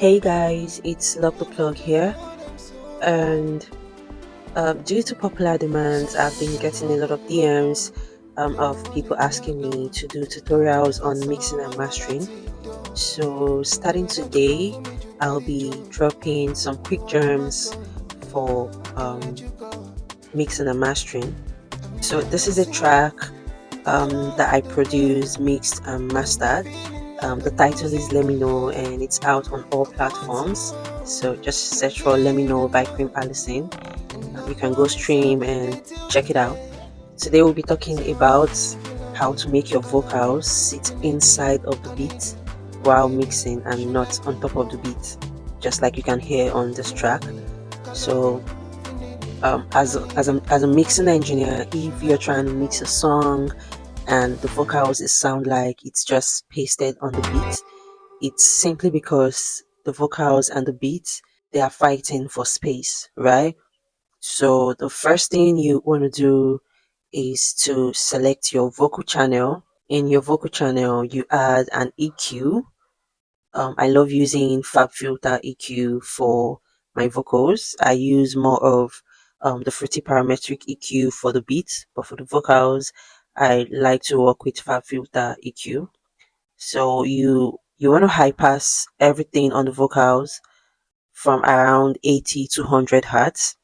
Hey guys, it's Love the Plug here, and due to popular demands, I've been getting a lot of DMs of people asking me to do tutorials on mixing and mastering. So, starting today, I'll be dropping some quick gems for mixing and mastering. So, this is a track that I produced, mixed, and mastered. The title is Let Me Know, and it's out on all platforms. So just search for Let Me Know by Queen Allison. You can go stream and check it out. Today we'll be talking about how to make your vocals sit inside of the beat while mixing and not on top of the beat, just like you can hear on this track. So as a mixing engineer, if you're trying to mix a song and the vocals sound like it's just pasted on the beat, it's simply because the vocals and the beat, they are fighting for space, right? So the first thing you want to do is to select your vocal channel. In your vocal channel, you add an EQ. I love using FabFilter EQ for my vocals. I use more of the Fruity Parametric EQ for the beats, but for the vocals, I like to work with FabFilter EQ. So you want to high pass everything on the vocals from around 80 to 100 hertz.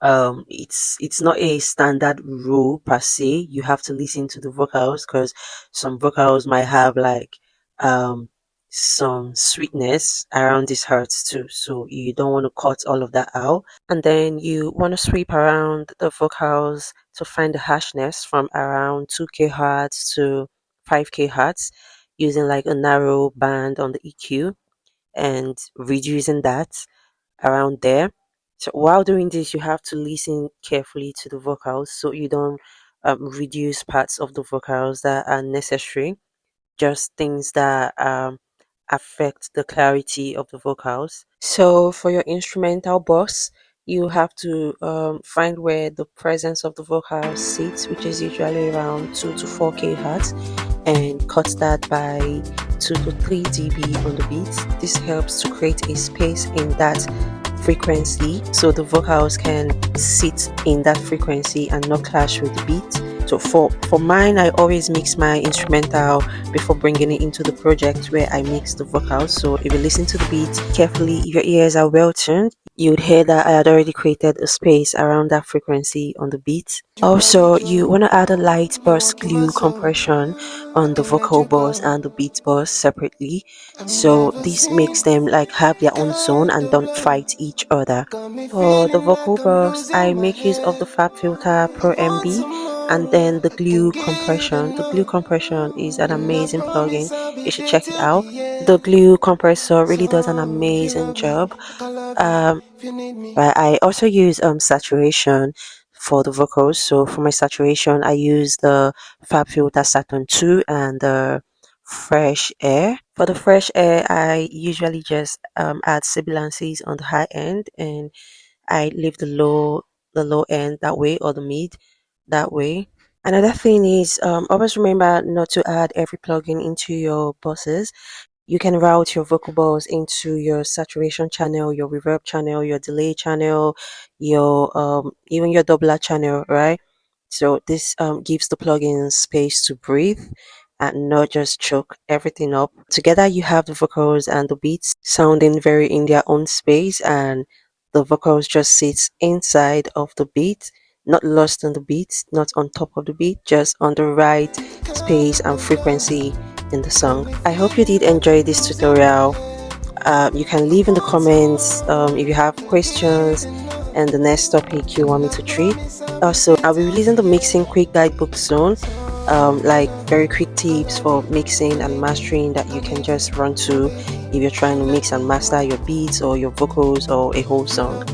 It's not a standard rule per se. You have to listen to the vocals because some vocals might have like some sweetness around this hertz too, so you don't want to cut all of that out. And then you want to sweep around the vocals to find the harshness from around 2k hertz to 5k hertz, using like a narrow band on the EQ and reducing that around there. So while doing this, you have to listen carefully to the vocals so you don't reduce parts of the vocals that are necessary, just things that affect the clarity of the vocals. So for your instrumental box, you have to find where the presence of the vocals sits, which is usually around 2 to 4k hertz, and cut that by 2 to 3 dB on the beat. This helps to create a space in that frequency so the vocals can sit in that frequency and not clash with the beat. So for mine, I always mix my instrumental before bringing it into the project where I mix the vocals. So if you listen to the beat carefully, if your ears are well tuned, you'd hear that I had already created a space around that frequency on the beat. Also, you want to add a light burst glue compression on the vocal bars and the beat bars separately, so this makes them like have their own zone and don't fight each other. For the vocal bars, I make use of the FabFilter Pro MB and then the glue compression. The glue compression is an amazing plugin. You should check it out. The glue compressor really does an amazing job. But I also use saturation for the vocals. So for my saturation, I use the FabFilter Saturn 2 and the Fresh Air. For the Fresh Air, I usually just add sibilances on the high end, and I leave the low end that way, or the mid that way. Another thing is always remember not to add every plugin into your buses. You can route your vocal balls into your saturation channel, your reverb channel, your delay channel, your even your doubler channel, right? So this gives the plugin space to breathe and not just choke everything up. Together you have the vocals and the beats sounding very in their own space, and the vocals just sits inside of the beat, not lost on the beat, not on top of the beat, just on the right space and frequency in the song. I hope you did enjoy this tutorial. You can leave in the comments if you have questions and the next topic you want me to treat. Also, I'll be releasing the mixing quick guidebook soon, like very quick tips for mixing and mastering that you can just run to if you're trying to mix and master your beats or your vocals or a whole song.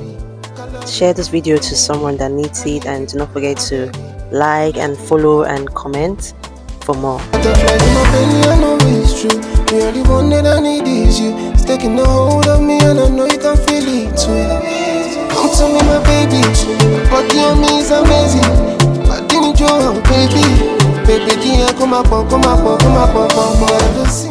Share this video to someone that needs it, and do not forget to like and follow and comment for more. Butterflies in my belly, I know it's true. You're the one that I need is you. It's taking a hold of me and I know you can feel it too. Come to me, my baby. Body on me is amazing. I didn't joke, baby. Baby, come up, come up, come up, come up, come up.